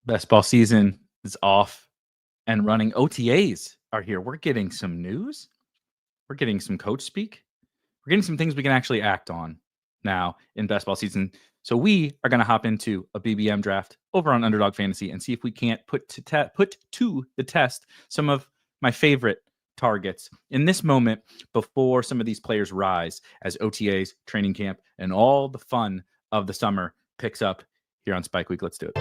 Best ball season is off and running. OTAs are here. We're getting some news. We're getting some coach speak. We're getting some things we can actually act on now in best ball season. So we are going to hop into a BBM draft over on Underdog Fantasy and see if we can't put to the test some of my favorite targets in this moment before some of these players rise as OTAs, training camp, and all the fun of the summer picks up here on Spike Week. Let's do it.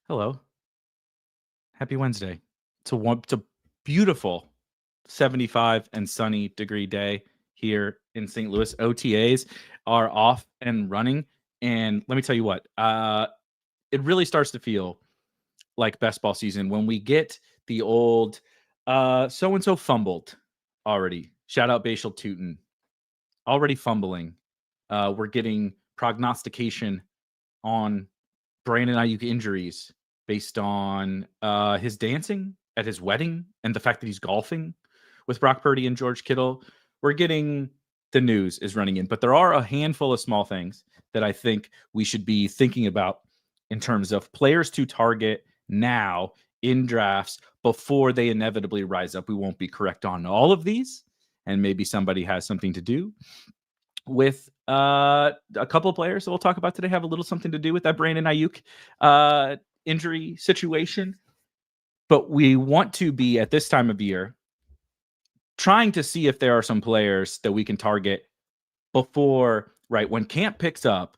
Hello. Happy Wednesday. It's a beautiful 75 and sunny degree day here in St. Louis. OTAs are off and running. And let me tell you what, it really starts to feel like best ball season when we get the old so-and-so fumbled already. Shout out Bashal Tootin. Already fumbling. We're getting prognostication on Brandon Ayuk injuries based on his dancing at his wedding and the fact that he's golfing with Brock Purdy and George Kittle. We're getting the news is running in, but there are a handful of small things that I think we should be thinking about in terms of players to target now in drafts before they inevitably rise up. We won't be correct on all of these, and maybe somebody has something to do with a couple of players that we'll talk about today have a little something to do with that Brandon Ayuk injury situation. But we want to be at this time of year trying to see if there are some players that we can target before, right, when camp picks up.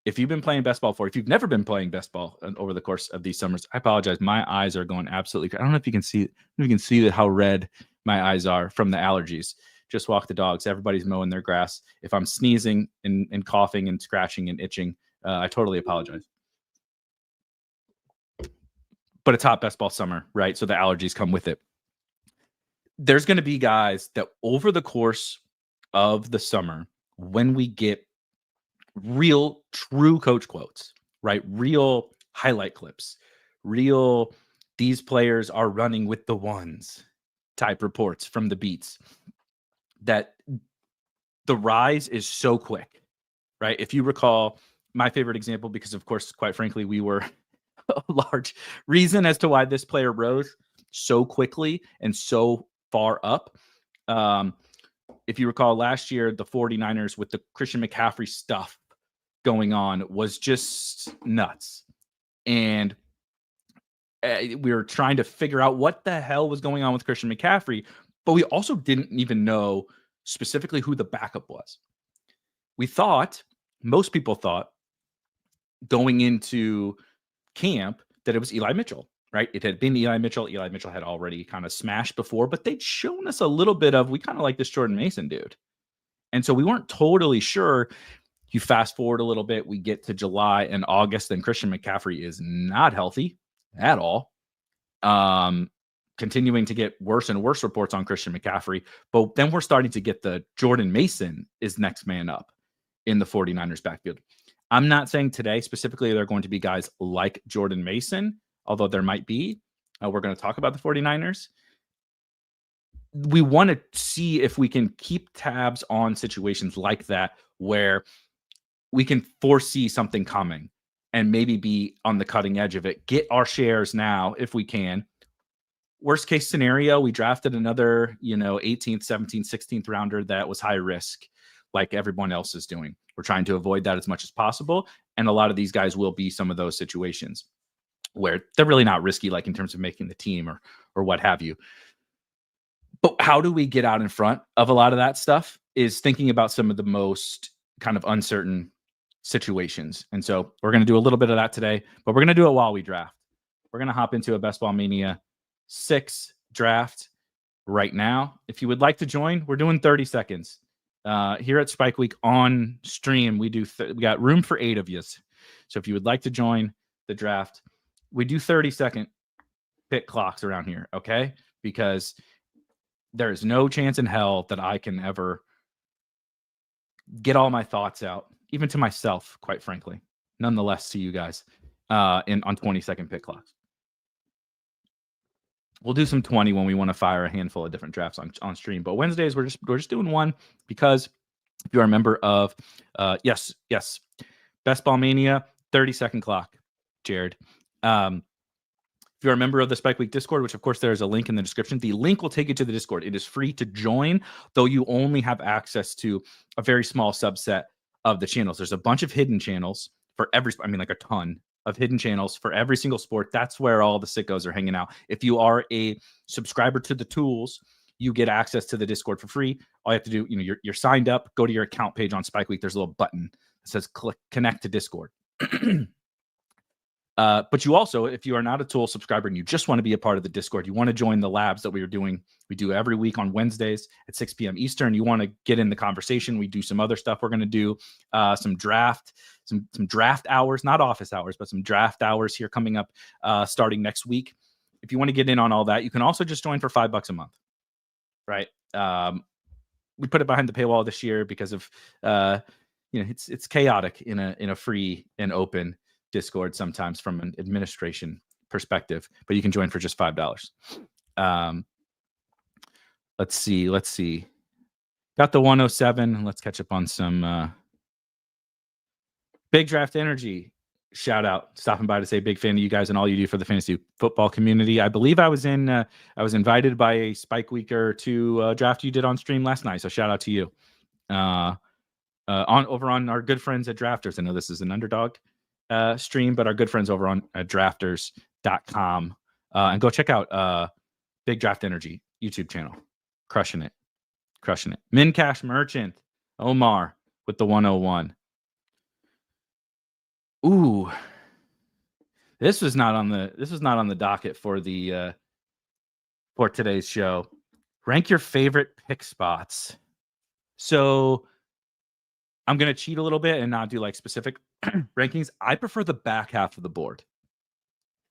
If you've been playing best ball if you've never been playing best ball over the course of these summers, I apologize. My eyes are going absolutely. I don't know if you can see how red my eyes are from the allergies. Just walk the dogs. Everybody's mowing their grass. If I'm sneezing and coughing and scratching and itching, I totally apologize. But it's hot best ball summer, right? So the allergies come with it. There's going to be guys that over the course of the summer, when we get real, true coach quotes, right? Real highlight clips, real, these players are running with the ones type reports from the beats, that the rise is so quick, right? If you recall my favorite example, because of course, quite frankly, we were a large reason as to why this player rose so quickly and so far up. If you recall last year, the 49ers with the Christian McCaffrey stuff going on was just nuts. And we were trying to figure out what the hell was going on with Christian McCaffrey, but we also didn't even know specifically who the backup was. Most people thought going into camp that it was Eli Mitchell, right? It had been Eli Mitchell. Eli Mitchell had already kind of smashed before, but they'd shown us a little bit of, we kind of like this Jordan Mason dude. And so we weren't totally sure. You fast forward a little bit, we get to July and August, and Christian McCaffrey is not healthy at all. Continuing to get worse and worse reports on Christian McCaffrey. But then we're starting to get the Jordan Mason is next man up in the 49ers backfield. I'm not saying today specifically there are going to be guys like Jordan Mason, although there might be. We're going to talk about the 49ers. We want to see if we can keep tabs on situations like that where we can foresee something coming and maybe be on the cutting edge of it. Get our shares now if we can. Worst case scenario, we drafted another, 18th, 17th, 16th rounder that was high risk like everyone else is doing. We're trying to avoid that as much as possible. And a lot of these guys will be some of those situations where they're really not risky, like in terms of making the team or what have you. But how do we get out in front of a lot of that stuff is thinking about some of the most kind of uncertain situations. And so we're going to do a little bit of that today, but we're going to do it while we draft. We're going to hop into a Best Ball Mania 6 draft right now. If you would like to join, we're doing 30 seconds. Here at Spike Week on stream, we got room for 8 of you. So if you would like to join the draft, we do 30-second pick clocks around here, okay? Because there is no chance in hell that I can ever get all my thoughts out, even to myself, quite frankly, nonetheless to you guys. on 20-second pick clocks. We'll do some 20 when we want to fire a handful of different drafts on stream. But Wednesdays we're just doing one because if you're a member of yes, Best Ball Mania, 30-second clock, Jared. If you're a member of the Spike Week Discord, which of course there's a link in the description, the link will take you to the Discord. It is free to join, though you only have access to a very small subset of the channels. There's a bunch of hidden channels for like a ton of hidden channels for every single sport. That's where all the sickos are hanging out. If you are a subscriber to the tools, you get access to the Discord for free. All you have to do, you're signed up, go to your account page on Spike Week. There's a little button that says click connect to Discord. But you also, if you are not a tool subscriber and you just want to be a part of the Discord, you want to join the labs that we do every week on Wednesdays at 6 p.m. Eastern. You want to get in the conversation. We do some other stuff. We're going to do some draft hours, not office hours, but some draft hours here coming up starting next week. If you want to get in on all that, you can also just join for $5 a month, right? We put it behind the paywall this year because of it's chaotic in a free and open Discord sometimes from an administration perspective, but you can join for just $5. Let's see. Got the 107. Let's catch up on some Big Draft Energy. Shout out, stopping by to say big fan of you guys and all you do for the fantasy football community. I believe I was invited by a Spike Weeker to draft you did on stream last night. So shout out to you. Over on our good friends at Drafters. I know this is an Underdog stream, but our good friends over on drafters.com and go check out Big Draft Energy YouTube channel. Crushing it. Min Cash Merchant Omar with the 101. Ooh, this was not on the docket for the for today's show. Rank your favorite pick spots. So I'm going to cheat a little bit and not do like specific rankings. I prefer the back half of the board.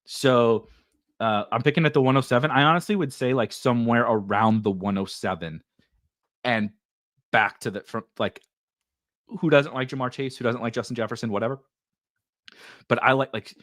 So I'm picking at the 107. I honestly would say like somewhere around the 107 and back to the from like who doesn't like Jamar Chase, who doesn't like Justin Jefferson, whatever. But I like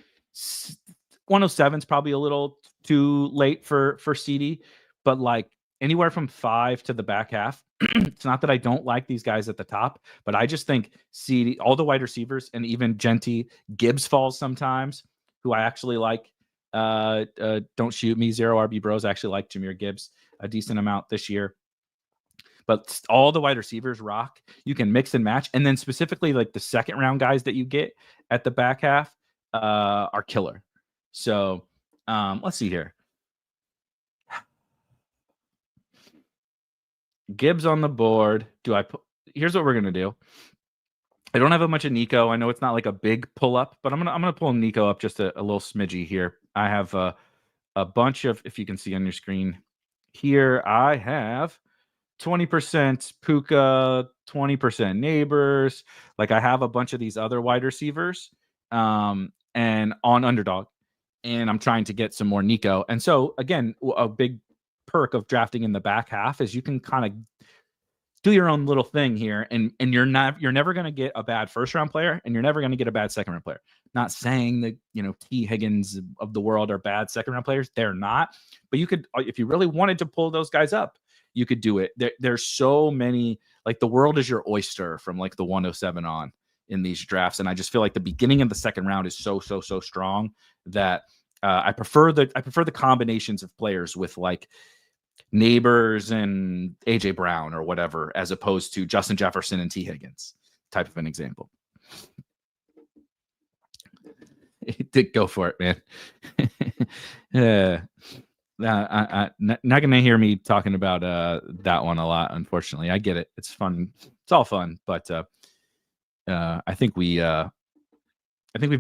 107 is probably a little too late for CD, but like anywhere from 5 to the back half. It's not that I don't like these guys at the top, but I just think CD, all the wide receivers, and even Genty, Gibbs falls sometimes, who I actually like. Don't shoot me, Zero RB Bros. I actually like Jahmyr Gibbs a decent amount this year. But all the wide receivers rock. You can mix and match. And then specifically like the second round guys that you get at the back half are killer. So let's see here. Gibbs on the board. Here's what we're going to do. I don't have a bunch of Nico. I know it's not like a big pull up, but I'm gonna pull Nico up just a little smidgy here. I have a bunch of, if you can see on your screen here, I have 20% Puka, 20% Neighbors. Like I have a bunch of these other wide receivers and on Underdog, and I'm trying to get some more Nico. And so again, a big perk of drafting in the back half is you can kind of do your own little thing here, and you're never going to get a bad first round player, and you're never going to get a bad second round player. Not saying that T Higgins of the world are bad second round players, they're not. But you could, if you really wanted to pull those guys up, you could do it. There's so many, like the world is your oyster from like the 107 on in these drafts, and I just feel like the beginning of the second round is so strong that I prefer the combinations of players with like Neighbors and AJ Brown or whatever, as opposed to Justin Jefferson and T Higgins type of an example. Go for it, man. Not gonna hear me talking about that one a lot, unfortunately. I get it. It's fun. It's all fun, but I think we've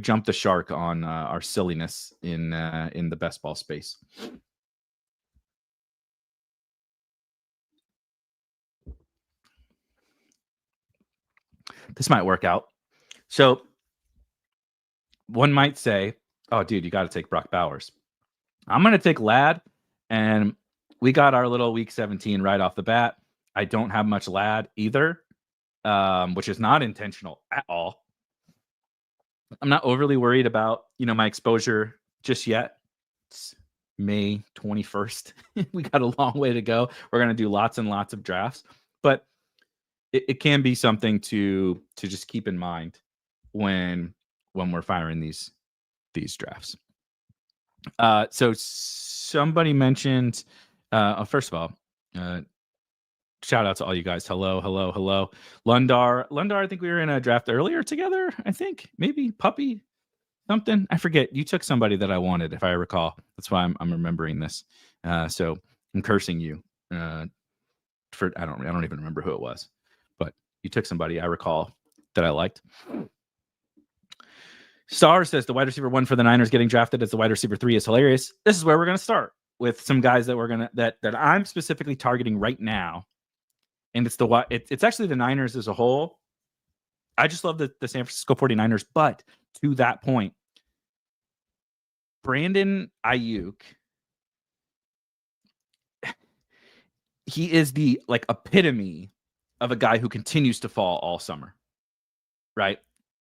jumped the shark on our silliness in the best ball space. This might work out. So one might say, oh, dude, you got to take Brock Bowers. I'm going to take Ladd, and we got our little week 17 right off the bat. I don't have much Ladd either, which is not intentional at all. I'm not overly worried about, my exposure just yet. It's May 21st. We got a long way to go. We're going to do lots and lots of drafts, but it can be something to just keep in mind when we're firing these drafts. So somebody mentioned, first of all, shout out to all you guys. Hello. Lundar, I think we were in a draft earlier together. I think maybe Puppy something. I forget. You took somebody that I wanted, if I recall. That's why I'm remembering this. So I'm cursing you for I don't even remember who it was, but you took somebody I recall that I liked. Star says the wide receiver 1 for the Niners getting drafted as the wide receiver 3 is hilarious. This is where we're going to start with some guys that that I'm specifically targeting right now. And it's actually the Niners as a whole. I just love the San Francisco 49ers. But to that point, Brandon Ayuk, he is the epitome of a guy who continues to fall all summer, right?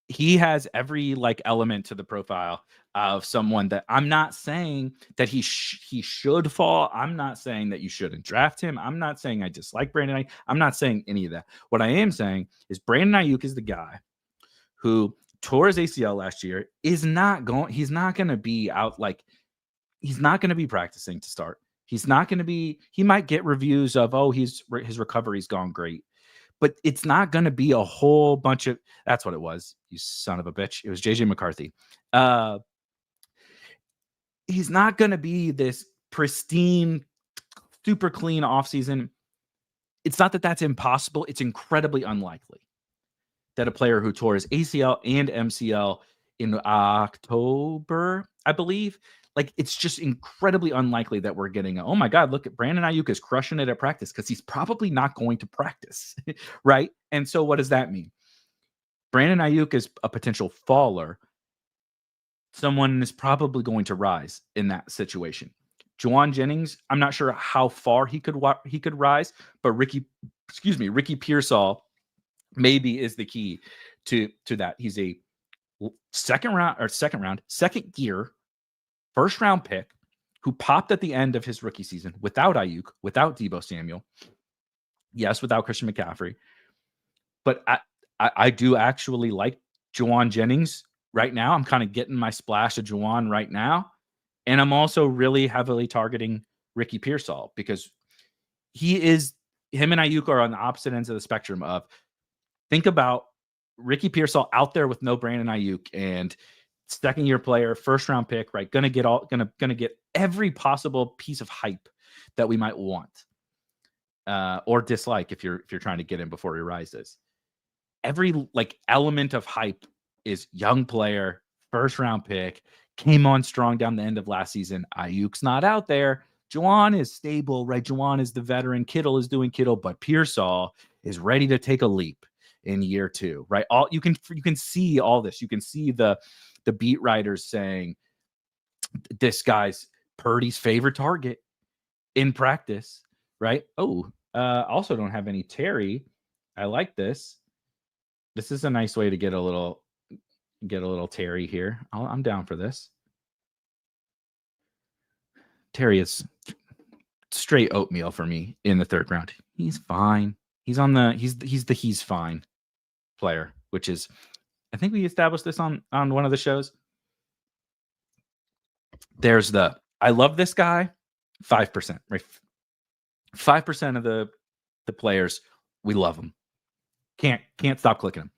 He has every element to the profile of someone that I'm not saying that he should fall. I'm not saying that you shouldn't draft him. I'm not saying I dislike Brandon Ayuk. I'm not saying any of that. What I am saying is Brandon Ayuk is the guy who tore his ACL last year. He's not going to be out. He's not going to be practicing to start. He's not going to be. He might get reviews of, his recovery's gone great. But it's not going to be a whole bunch of. That's what it was. You son of a bitch. It was JJ McCarthy. He's not going to be this pristine, super clean offseason. It's not that that's impossible. It's incredibly unlikely that a player who tore his ACL and MCL in October, I believe, it's just incredibly unlikely that we're getting, oh my God, look at Brandon Ayuk is crushing it at practice, because he's probably not going to practice, right? And so what does that mean? Brandon Ayuk is a potential faller. Someone is probably going to rise in that situation. Juwan Jennings, I'm not sure how far he could rise, but Ricky Pearsall maybe is the key to that. He's a second year, first round pick who popped at the end of his rookie season without Ayuk, without Deebo Samuel. Yes, without Christian McCaffrey. But I do actually like Juwan Jennings right now. I'm kind of getting my splash of Juwan right now. And I'm also really heavily targeting Ricky Pearsall, because him and Ayuk are on the opposite ends of the spectrum of, think about Ricky Pearsall out there with no Brandon Ayuk, and second-year player, first-round pick, right? Gonna get every possible piece of hype that we might want or dislike if you're trying to get him before he rises. Every element of hype is young player, first-round pick, came on strong down the end of last season. Ayuk's not out there. Juwan is stable, right? Juwan is the veteran. Kittle is doing Kittle, but Pearsall is ready to take a leap in year 2, right? You can see all this. You can see the beat writers saying this guy's Purdy's favorite target in practice, right? Also don't have any Terry. I like this. This is a nice way to get a little Terry here. I'm down for this. Terry is straight oatmeal for me in the 3rd round. He's fine. He's fine player, which is, I think we established this on one of the shows. There's I love this guy, 5%, right? 5% of the players, we love him. Can't stop clicking him.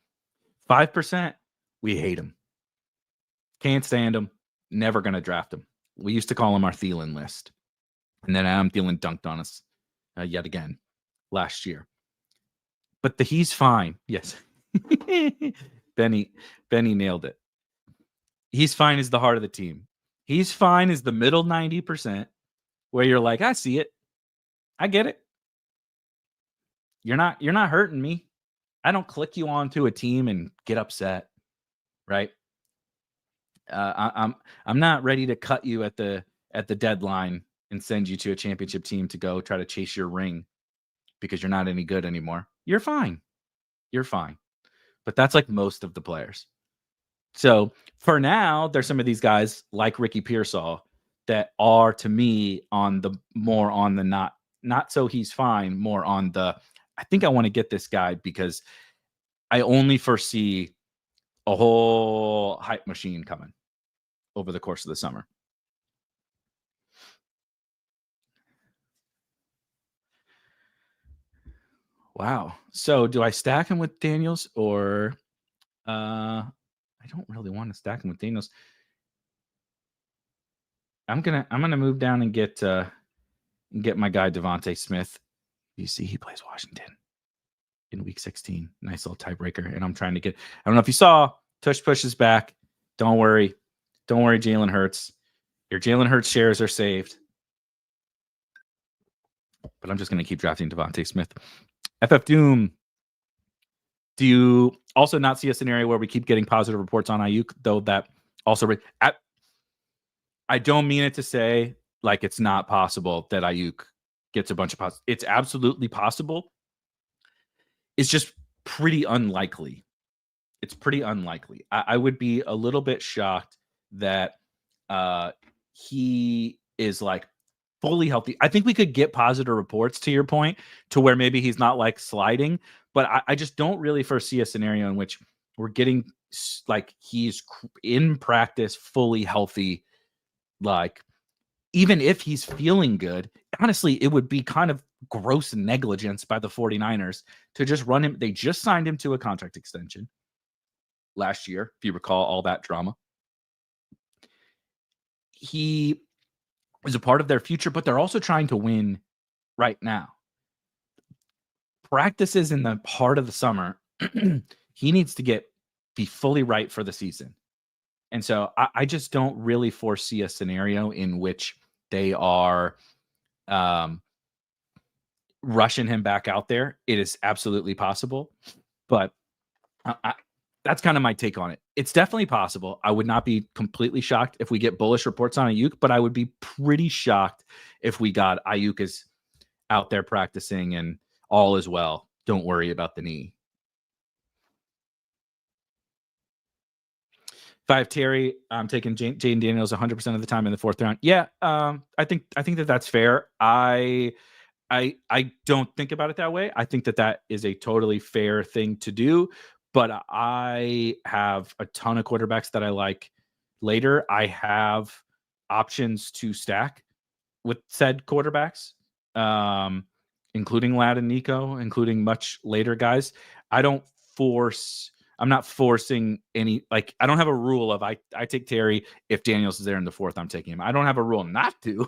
5%, we hate him. Can't stand him. Never going to draft him. We used to call him our Thielen list. And then Adam Thielen dunked on us yet again last year. But he's fine. Yes. Benny nailed it. He's fine is the heart of the team. He's fine is the middle 90%, where you're like, I see it. I get it. You're not hurting me. I don't click you onto a team and get upset, right? I'm not ready to cut you at the deadline and send you to a championship team to go try to chase your ring because you're not any good anymore. You're fine. But that's most of the players. So for now, there's some of these guys like Ricky Pearsall that are to me on the more on the not so he's fine, more on the I think I want to get this guy because I only foresee a whole hype machine coming over the course of the summer. Wow. So do I stack him with Daniels or I don't really want to stack him with Daniels. I'm gonna move down and get my guy Devontae Smith. You see, he plays Washington in week 16. Nice little tiebreaker. And I'm trying to get, I don't know if you saw, Tush pushes back. Don't worry. Don't worry, Jalen Hurts. Your Jalen Hurts shares are saved. But I'm just going to keep drafting Devontae Smith. FF Doom. Do you also not see a scenario where we keep getting positive reports on Ayuk, though that also, I don't mean it to say like it's not possible that Ayuk gets a bunch of positives. It's absolutely possible. It's just pretty unlikely. It's pretty unlikely. I would be a little bit shocked that he is like fully healthy. I think we could get positive reports to your point to where maybe he's not like sliding, but I just don't really foresee a scenario in which we're getting like he's in practice fully healthy. Like even if he's feeling good, honestly, it would be kind of gross negligence by the 49ers to just run him. They just signed him to a contract extension last year, if you recall all that drama. He is a part of their future, but they're also trying to win right now. Practices in the part of the summer, he needs to be fully right for the season. And so I just don't really foresee a scenario in which they are rushing him back out there. It is absolutely possible, but that's kind of my take on it. It's definitely possible. I would not be completely shocked if we get bullish reports on Ayuk, but I would be pretty shocked if we got Ayuk is out there practicing and all is well. Don't worry about the knee. If I have Terry, I'm taking Jaden Daniels 100% of the time in the fourth round. Yeah, I think that's fair. I don't think about it that way. I think that is a totally fair thing to do. But I have a ton of quarterbacks that I like later. I have options to stack with said quarterbacks, including Lad and Nico, including much later guys. I'm not forcing any, like, I don't have a rule of I take Terry. If Daniels is there in the fourth, I'm taking him. I don't have a rule not to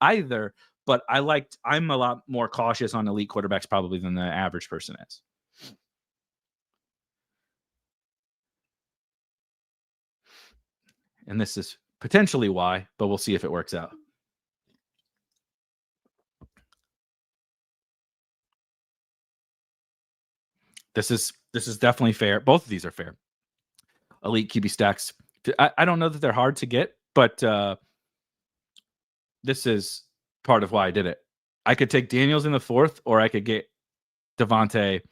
either. But I'm a lot more cautious on elite quarterbacks probably than the average person is. And this is potentially why, but we'll see if it works out. This is definitely fair. Both of these are fair. Elite QB stacks. I don't know that they're hard to get, but this is part of why I did it. I could take Daniels in the fourth, or I could get Devontae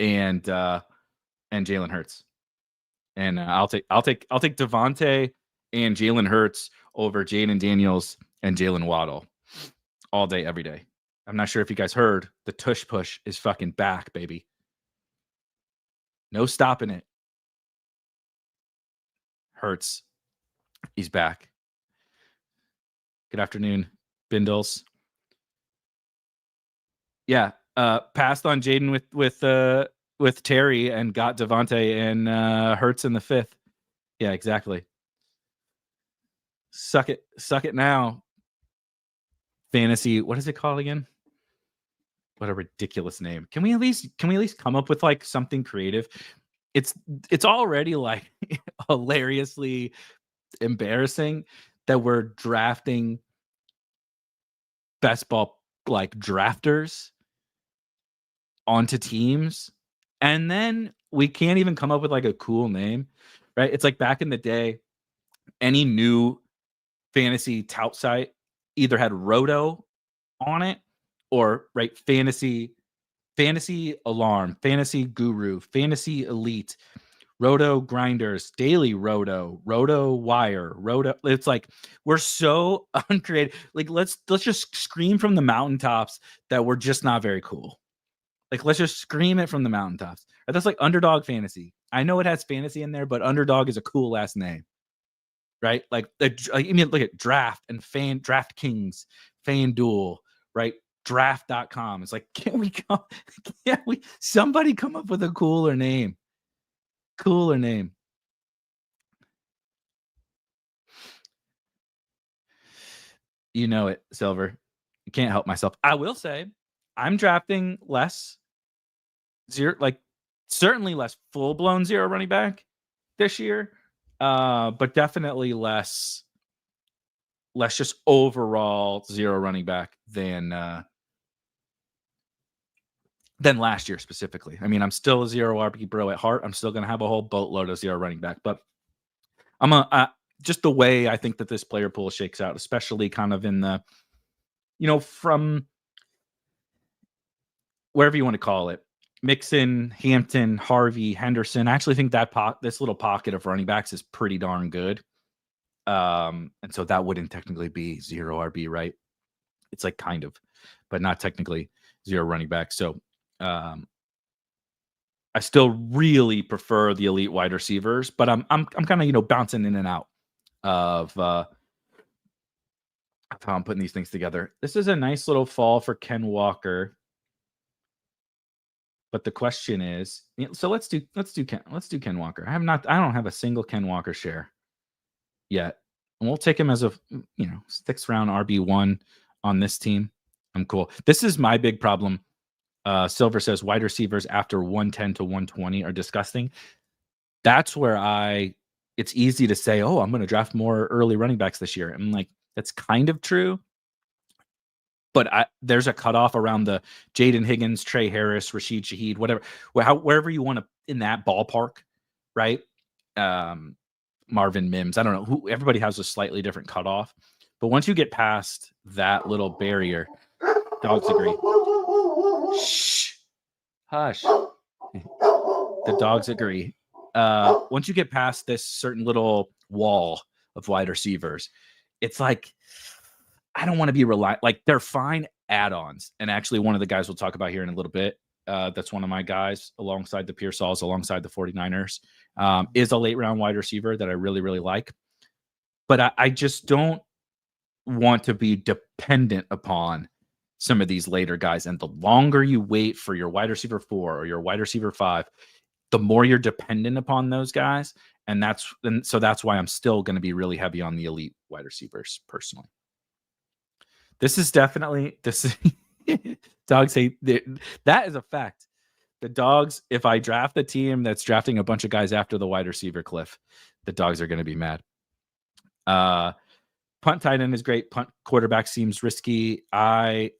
and Jalen Hurts. And I'll take Devontae and Jalen Hurts over Jaden Daniels and Jalen Waddle all day, every day. I'm not sure if you guys heard, the tush push is fucking back, baby. No stopping it. Hurts. He's back. Good afternoon, Bindles. Yeah, passed on Jaden with Terry and got Devontae and Hurts in the fifth. Yeah, exactly. Suck it now. Fantasy. What is it called again? What a ridiculous name. Can we at least come up with like something creative? It's already like hilariously embarrassing that we're drafting best ball like drafters onto teams, and then we can't even come up with like a cool name, right? It's like back in the day, any new fantasy tout site either had Roto on it or right fantasy alarm, fantasy guru, fantasy elite, Roto Grinders, Daily Roto, Roto Wire, Roto. It's like we're so uncreative. Like let's just scream from the mountaintops that we're just not very cool. Like let's just scream it from the mountaintops. Or that's like Underdog Fantasy. I know it has fantasy in there, but Underdog is a cool last name, right? Like I mean, look at Draft and DraftKings, FanDuel, right? Draft.com. It's like, can we somebody come up with a cooler name? Cooler name. You know it, Silver. I can't help myself. I will say I'm drafting less certainly less full-blown zero running back this year, but definitely less just overall zero running back than last year specifically. I mean, I'm still a zero RB bro at heart. I'm still going to have a whole boatload of zero running back, but I'm just the way I think that this player pool shakes out, especially kind of in the, from wherever you want to call it, Mixon, Hampton, Harvey, Henderson. I actually think that this little pocket of running backs is pretty darn good. And so that wouldn't technically be zero RB, right? It's like kind of, but not technically zero running back. So I still really prefer the elite wide receivers, but I'm kind of bouncing in and out of how I'm putting these things together. This is a nice little fall for Ken Walker. But the question is, so let's do Ken Walker. I don't have a single Ken Walker share yet. And we'll take him as a 6th round RB1 on this team. I'm cool. This is my big problem. Silver says wide receivers after 110 to 120 are disgusting. That's where it's easy to say, oh, I'm going to draft more early running backs this year. I'm like, that's kind of true. But there's a cutoff around the Jaden Higgins, Trey Harris, Rashid Shaheed, whatever, wherever you want to in that ballpark, right? Marvin Mims, I don't know. Everybody has a slightly different cutoff. But once you get past that little barrier, dogs agree. Shh. Hush. The dogs agree. Once you get past this certain little wall of wide receivers, it's like, I don't want to be like they're fine add-ons. And actually one of the guys we'll talk about here in a little bit, that's one of my guys alongside the Pearsalls, alongside the 49ers, is a late round wide receiver that I really, really like. But I just don't want to be dependent upon some of these later guys. And the longer you wait for your wide receiver 4 or your wide receiver 5, the more you're dependent upon those guys. And so that's why I'm still going to be really heavy on the elite wide receivers personally. This is definitely dogs hate that is a fact. The dogs, if I draft the team that's drafting a bunch of guys after the wide receiver cliff, the dogs are going to be mad. Punt tight end is great. Punt quarterback seems risky. I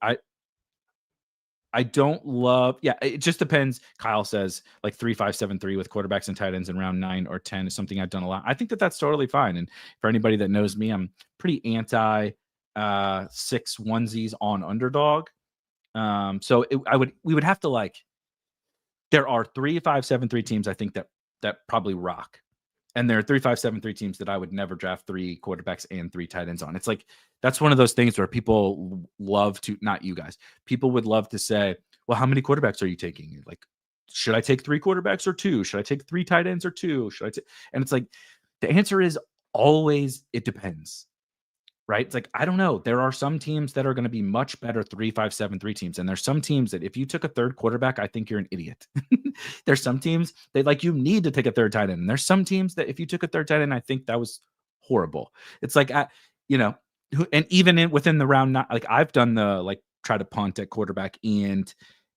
don't love. Yeah, it just depends. Kyle says like 3-5-7-3 with quarterbacks and tight ends in round 9 or 10 is something I've done a lot. I think that's totally fine. And for anybody that knows me, I'm pretty anti 6 onesies on Underdog. So we would have to like. There are 3-5-7-3 teams I think that probably rock. And there are 3-5-7-3 teams that I would never draft 3 quarterbacks and 3 tight ends on. It's like, that's one of those things where people love to, not you guys, people would love to say, well, how many quarterbacks are you taking? Like, should I take 3 quarterbacks or 2? Should I take 3 tight ends or 2? And it's like, the answer is always, it depends, right? It's like, I don't know. There are some teams that are going to be much better 3-5-7-3 teams. And there's some teams that if you took a 3rd quarterback, I think you're an idiot. There's some teams that like you need to take a 3rd tight end. And there's some teams that if you took a 3rd tight end, I think that was horrible. It's like, and even within the round, like I've done the like try to punt at quarterback and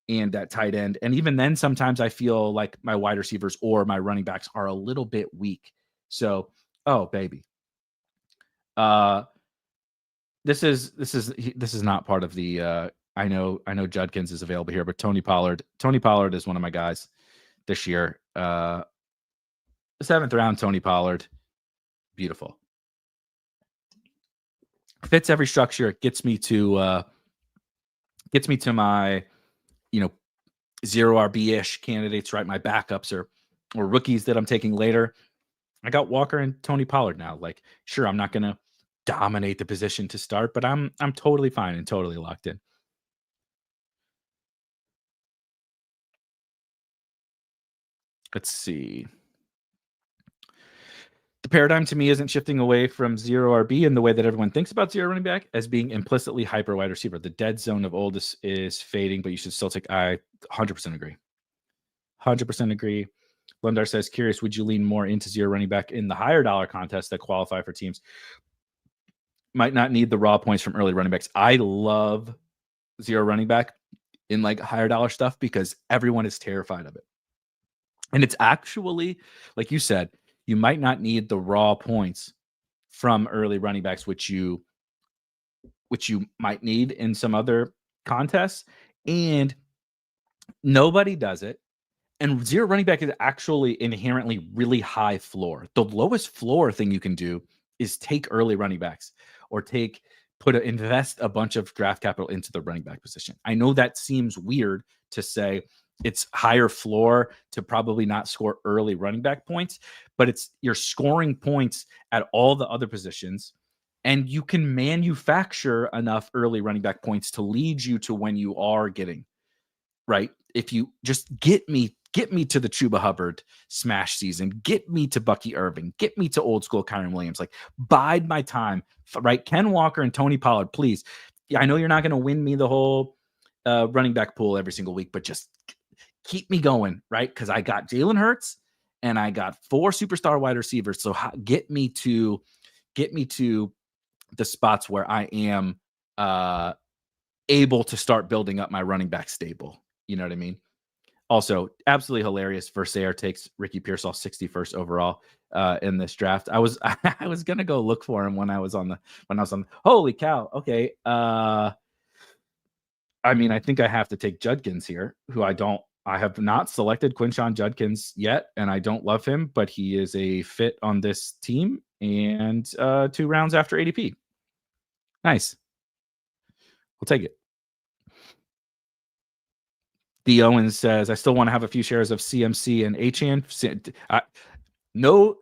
at tight end. And even then, sometimes I feel like my wide receivers or my running backs are a little bit weak. So, oh baby. This is not part of the I know Judkins is available here, but Tony Pollard is one of my guys this year. The 7th round, Tony Pollard, beautiful. Fits every structure. Gets me to my 0 RB-ish candidates, right? My backups are or rookies that I'm taking later. I got Walker and Tony Pollard now. Like, sure, I'm not going to dominate the position to start, but I'm totally fine and totally locked in. Let's see. The paradigm to me isn't shifting away from zero RB in the way that everyone thinks about zero running back as being implicitly hyper wide receiver. The dead zone of old is fading, but you should still take. I 100% agree. 100% agree. Lundar says, curious, would you lean more into zero running back in the higher dollar contests that qualify for teams? Might not need the raw points from early running backs. I love zero running back in like higher dollar stuff because everyone is terrified of it. And it's actually, like you said, you might not need the raw points from early running backs, which you might need in some other contests. And nobody does it. And zero running back is actually inherently really high floor. The lowest floor thing you can do is take early running backs or invest a bunch of draft capital into the running back position. I know that seems weird to say it's higher floor to probably not score early running back points, but you're scoring points at all the other positions, and you can manufacture enough early running back points to lead you to when you are getting right. If you just get me to the Chuba Hubbard smash season, get me to Bucky Irving, get me to old school Kyron Williams, like bide my time, right? Ken Walker and Tony Pollard, please. Yeah, I know you're not going to win me the whole running back pool every single week, but just keep me going, right? Because I got Jalen Hurts and I got 4 superstar wide receivers. So get me to the spots where I am able to start building up my running back stable. You know what I mean? Also, absolutely hilarious. Versailles takes Ricky Pearsall 61st overall in this draft. I was gonna go look for him when I was on. Holy cow! Okay, I mean, I think I have to take Judkins here, who I have not selected Quinshon Judkins yet, and I don't love him, but he is a fit on this team. And 2 rounds after ADP, nice. We'll take it. D. Owens says, I still want to have a few shares of CMC and Achane. No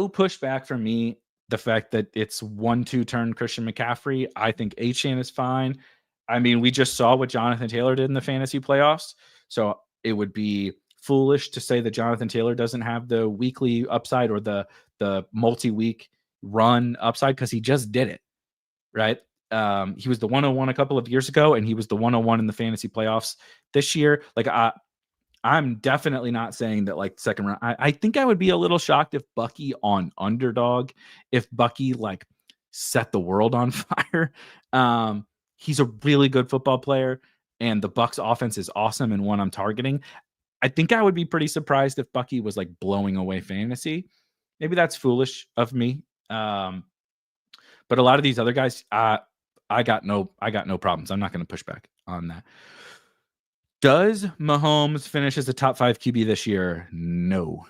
pushback from me. The fact that it's 1-2 turn Christian McCaffrey, I think Achane is fine. I mean, we just saw what Jonathan Taylor did in the fantasy playoffs. So it would be foolish to say that Jonathan Taylor doesn't have the weekly upside or the multi-week run upside because he just did it, right? He was the 101 a couple of years ago, and he was the 101 in the fantasy playoffs this year. Like I'm definitely not saying that like second round. I think I would be a little shocked if Bucky on Underdog, if Bucky like set the world on fire. He's a really good football player, and the Bucs offense is awesome and one I'm targeting. I think I would be pretty surprised if Bucky was like blowing away fantasy. Maybe that's foolish of me. But a lot of these other guys, I got no problems. I'm not going to push back on that. Does Mahomes finish as a top 5 QB this year? No,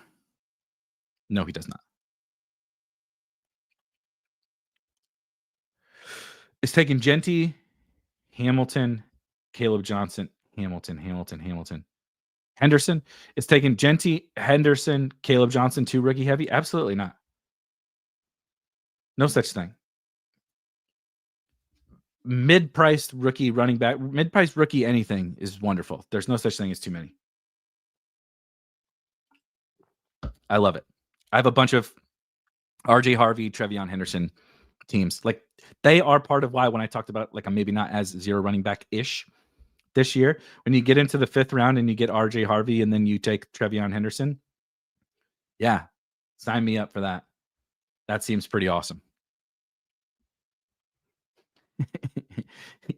he does not. It's taking Genty, Hamilton, Caleb Johnson, Hamilton. Henderson. It's taking Genty, Henderson, Caleb Johnson, 2 rookie heavy? Absolutely not. No such thing. Mid-priced rookie running back, mid-priced rookie anything is wonderful. There's no such thing as too many. I love it. I have a bunch of RJ Harvey, Trevion Henderson teams. Like they are part of why when I talked about like I'm maybe not as zero running back-ish this year, when you get into the 5th round and you get RJ Harvey and then you take Trevion Henderson, yeah, sign me up for that. That seems pretty awesome.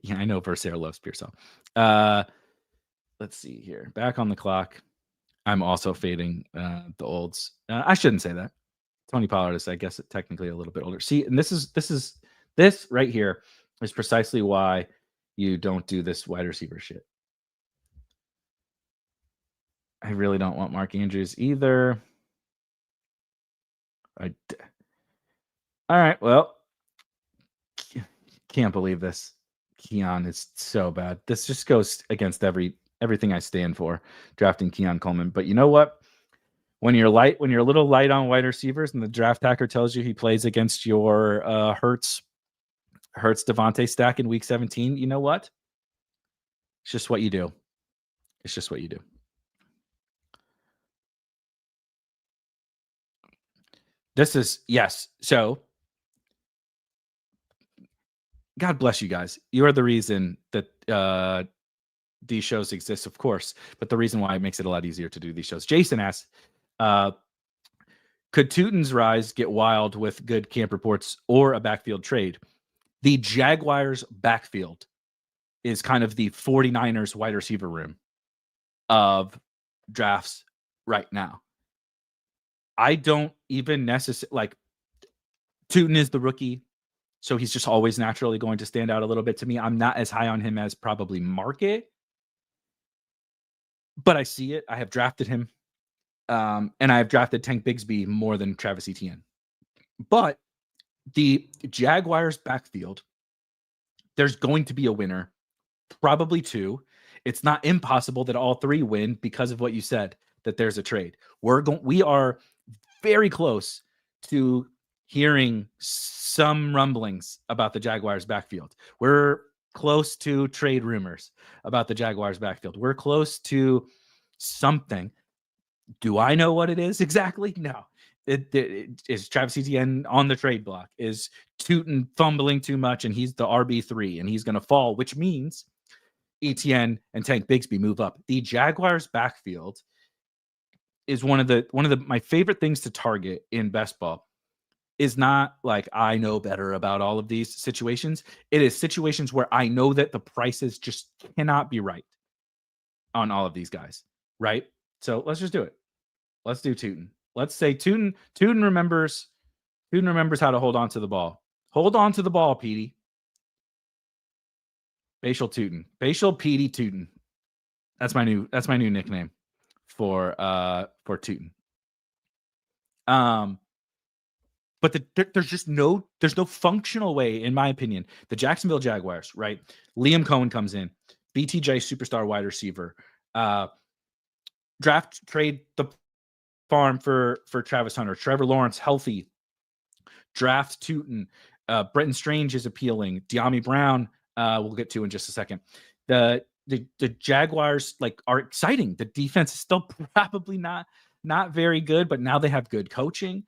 Yeah, I know Versailles loves Pearsall. Let's see here. Back on the clock. I'm also fading the olds. I shouldn't say that. Tony Pollard is, I guess, technically a little bit older. See, and this right here is precisely why you don't do this wide receiver shit. I really don't want Mark Andrews either. All right, well, can't believe this. Keon is so bad. This just goes against everything I stand for, drafting Keon Coleman. But you know what? when you're a little light on wide receivers, and the draft hacker tells you he plays against your Hurts Devontae stack in week 17, you know what? It's just what you do. It's just what you do. This is, yes. So, God bless you guys. You are the reason that these shows exist, of course, but the reason why it makes it a lot easier to do these shows. Jason asks, could Tootin's rise get wild with good camp reports or a backfield trade? The Jaguars backfield is kind of the 49ers wide receiver room of drafts right now. I don't even necessarily like Tootin is the rookie, so he's just always naturally going to stand out a little bit to me. I'm not as high on him as probably Market, but I see it. I have drafted him, and I have drafted Tank Bigsby more than Travis Etienne. But the Jaguars backfield, there's going to be a winner, probably two. It's not impossible that all three win because of what you said, that there's a trade. We are very close to hearing some rumblings about the Jaguars backfield. We're close to trade rumors about the Jaguars backfield. We're close to something. Do I know what it is exactly? No. It is Travis Etienne on the trade block? Is Tootin fumbling too much and he's the RB3 and he's going to fall, which means Etienne and Tank Bigsby move up. The Jaguars backfield is one of my favorite things to target in best ball. Is not like I know better about all of these situations. It is situations where I know that the prices just cannot be right on all of these guys, right? So let's just do it. Let's do Tootin. Let's say Tootin remembers how to hold on to the ball. Hold on to the ball, Petey. Facial Tootin. Facial Petey Tootin. That's my new nickname for Tootin. But there's no functional way, in my opinion. The Jacksonville Jaguars, right? Liam Cohen comes in, BTJ superstar wide receiver. Draft trade the farm for Travis Hunter. Trevor Lawrence healthy. Draft Tootin. Brenton Strange is appealing. De'Ami Brown, we'll get to in just a second. The Jaguars are exciting. The defense is still probably not very good, but now they have good coaching.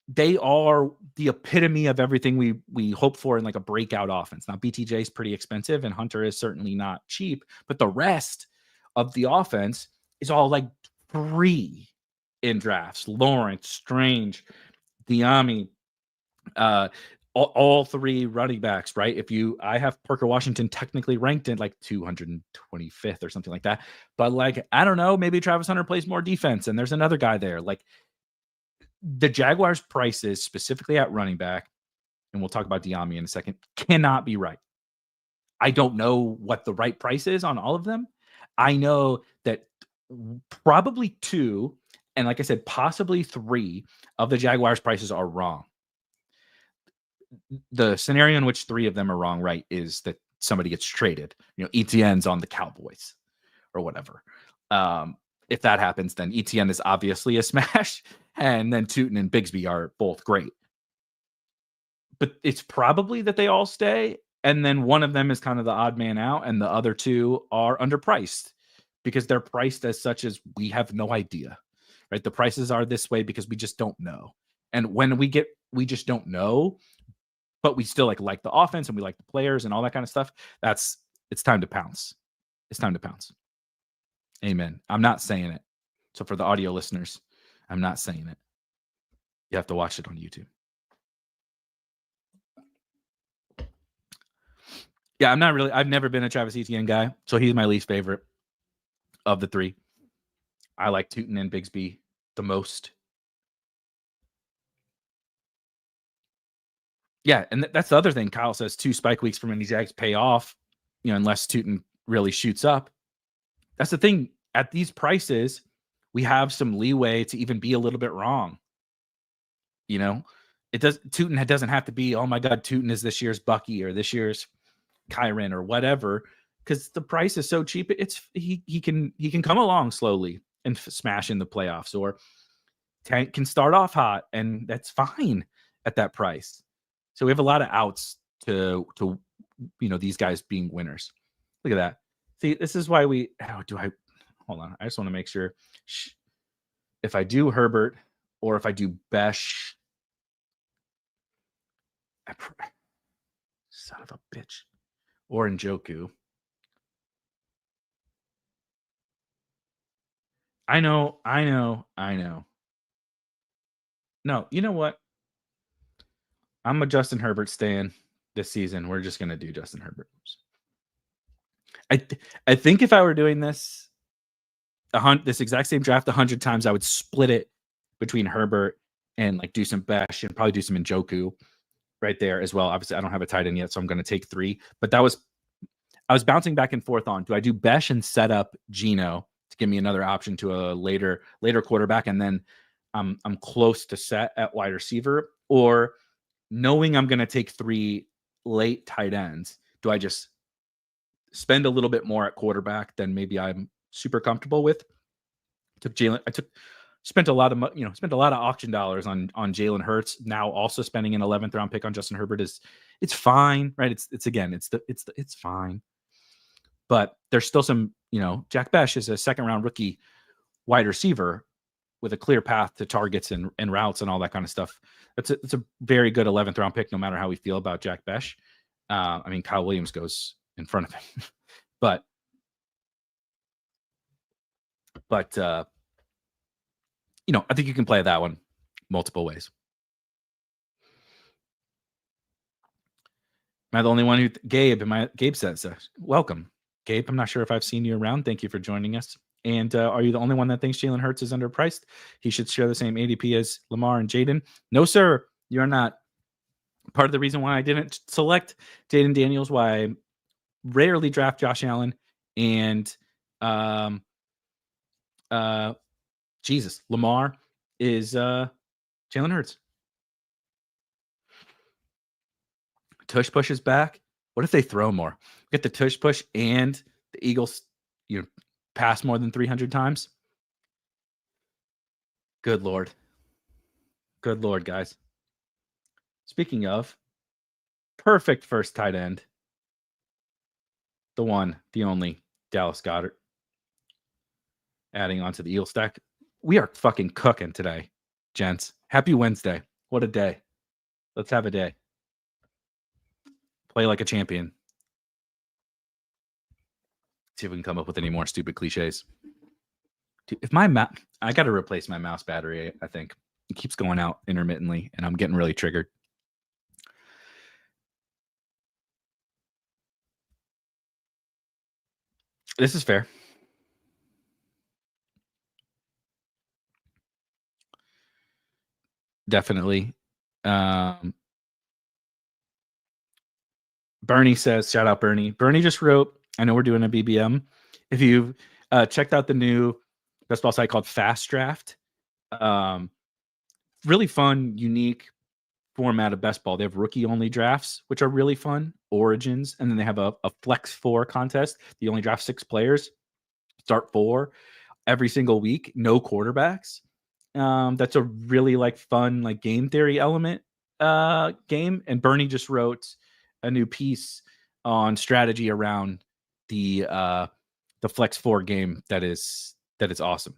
They are the epitome of everything we hope for in a breakout offense. Now, BTJ is pretty expensive and Hunter is certainly not cheap, but the rest of the offense is all free in drafts. Lawrence, Strange, De'Ami, all three running backs, right? I have Parker Washington technically ranked in 225th or something like that, but I don't know, maybe Travis Hunter plays more defense and there's another guy there. The Jaguars' prices, specifically at running back, and we'll talk about De'Ami in a second, cannot be right. I don't know what the right price is on all of them. I know that probably two, and like I said, possibly three of the Jaguars' prices are wrong. The scenario in which three of them are wrong, right, is that somebody gets traded. Etienne's on the Cowboys or whatever. If that happens, then Etienne is obviously a smash, and then Tootin and Bigsby are both great. But it's probably that they all stay, and then one of them is kind of the odd man out, and the other two are underpriced because they're priced as such as we have no idea, right? The prices are this way because we just don't know. And when we just don't know, but we still like the offense and we like the players and all that kind of stuff. It's time to pounce. It's time to pounce. Amen. I'm not saying it. So for the audio listeners, I'm not saying it. You have to watch it on YouTube. Yeah, I've never been a Travis Etienne guy, so he's my least favorite of the three. I like Tootin and Bigsby the most. Yeah, and that's the other thing. Kyle says 2 spike weeks from when these Jags pay off, unless Tootin really shoots up. That's the thing. At these prices, we have some leeway to even be a little bit wrong. Tootin doesn't have to be, oh my God, Tootin is this year's Bucky or this year's Kyron or whatever, because the price is so cheap. He can come along slowly and smash in the playoffs, or Tank can start off hot, and that's fine at that price. So we have a lot of outs to these guys being winners. Look at that. See, this is why hold on. I just want to make sure if I do Herbert or if I do Besh. Son of a bitch. Or Njoku. I know. No, you know what? I'm a Justin Herbert stan this season. We're just going to do Justin Herbert. I think if I were doing this exact same draft 100 times, I would split it between Herbert and like do some Besh and probably do some Njoku right there as well. Obviously, I don't have a tight end yet, so I'm going to take 3. But I was bouncing back and forth on, do I do Besh and set up Geno to give me another option to a later quarterback, and then I'm close to set at wide receiver, or knowing I'm going to take 3 late tight ends, do I just spend a little bit more at quarterback than maybe I'm super comfortable with? Spent a lot of auction dollars on Jalen Hurts. Now also spending an 11th round pick on Justin Herbert it's fine, right? It's fine. But there's still some, Jack Besh is a second round rookie wide receiver with a clear path to targets and routes and all that kind of stuff. It's a very good 11th round pick, no matter how we feel about Jack Besh. I mean, Kyle Williams goes in front of him, but I think you can play that one multiple ways. Am I the only one who Gabe says, welcome, Gabe. I'm not sure if I've seen you around. Thank you for joining us. And are you the only one that thinks Jalen Hurts is underpriced? He should share the same ADP as Lamar and Jaden. No, sir, you're not. Part of the reason why I didn't select Jaden Daniels, why I rarely draft Josh Allen, and Lamar is Jalen Hurts. Tush push is back. What if they throw more? Get the tush push and the Eagles, pass more than 300 times. Good Lord, guys. Speaking of, perfect first tight end. The one, the only, Dallas Goedert. Adding on to the Eagle stack. We are fucking cooking today, gents. Happy Wednesday. What a day. Let's have a day. Play like a champion. See if we can come up with any more stupid cliches. Dude, if I got to replace my mouse battery, I think. It keeps going out intermittently, and I'm getting really triggered. This is fair. Definitely. Bernie says, shout out Bernie. Bernie just wrote, I know we're doing a BBM. If you've checked out the new best ball site called Fast Draft, really fun, unique format of best ball. They have rookie only drafts, which are really fun, origins, and then they have a flex 4 contest. You only draft 6 players, start 4 every single week, no quarterbacks. That's a really fun game theory element game. And Bernie just wrote a new piece on strategy around the flex 4 game that is awesome.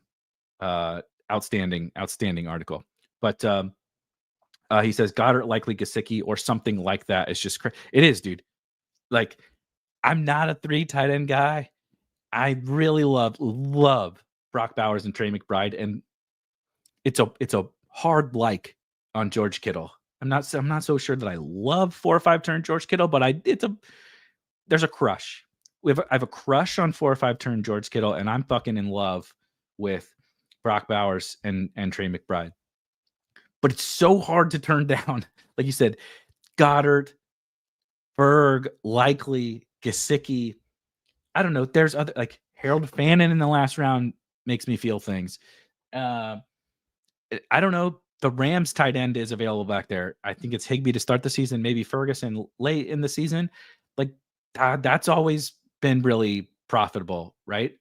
Outstanding article. But he says Goddard likely Gesicki or something like that. It's just it is, dude. I'm not a 3 tight end guy. I really love Brock Bowers and Trey McBride, and it's a hard on George Kittle. I'm not so sure that I love 4 or 5 turn George Kittle, but there's a crush. I have a crush on 4 or 5 turn George Kittle, and I'm fucking in love with Brock Bowers and Trey McBride. But it's so hard to turn down. Like you said, Goddard, Berg, likely, Gesicki. I don't know. There's other Harold Fannin in the last round makes me feel things. I don't know. The Rams tight end is available back there. I think it's Higbee to start the season, maybe Ferguson late in the season. That's always been really profitable, right?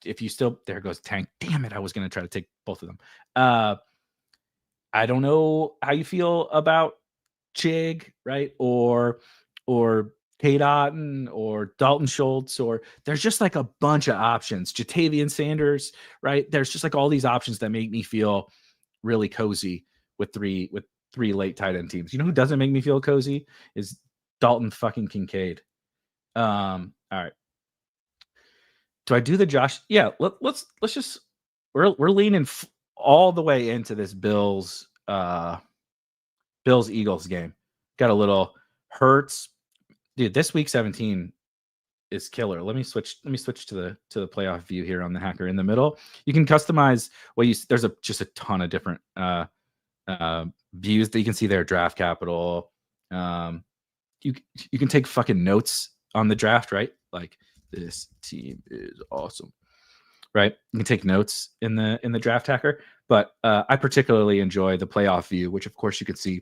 if you still, there goes Tank. Damn it. I was going to try to take both of them. I don't know how you feel about Chig, right? Or Kate Otten or Dalton Schultz, or there's just like a bunch of options. Jatavian Sanders, right? There's just like all these options that make me feel really cozy with three late tight end teams. You know who doesn't make me feel cozy is Dalton fucking Kincaid. All right. Do I do the Josh? Yeah, let's just we're leaning all the way into this Bills Eagles game. Got a little Hurts. Dude, this week 17 is killer. Let me switch to the playoff view here on the Hacker in the middle. You can customize there's just a ton of different views that you can see there. Draft capital. You can take fucking notes on the draft, right? Like, this team is awesome, right? You can take notes in the draft hacker, but I particularly enjoy the playoff view, which of course you could see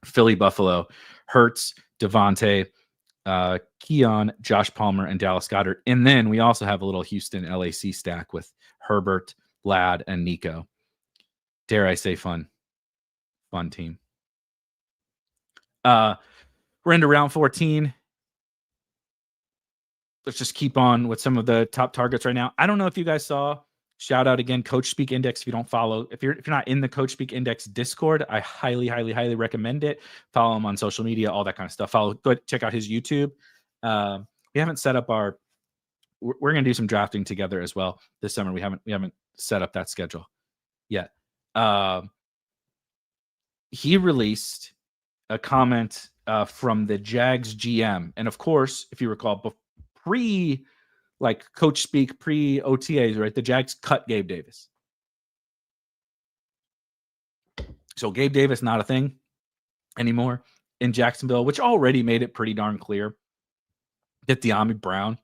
Philly, Buffalo, Hurts, Devontae, Keon, Josh Palmer, and Dallas Goedert. And then we also have a little Houston LAC stack with Herbert, Ladd, and Nico. Dare I say fun team. We're into round 14. Let's just keep on with some of the top targets right now. I don't know if you guys saw, shout out again, Coach Speak Index. If you don't follow, if you're not in the Coach Speak Index Discord, I highly recommend it. Follow him on social media, all that kind of stuff. Go ahead, check out his YouTube. We haven't set up we're going to do some drafting together as well this summer. We haven't set up that schedule yet. He released a comment from the Jags GM. And of course, if you recall, Coach Speak, pre-OTAs, right? The Jags cut Gabe Davis. So Gabe Davis, not a thing anymore in Jacksonville, which already made it pretty darn clear that Dyami Brown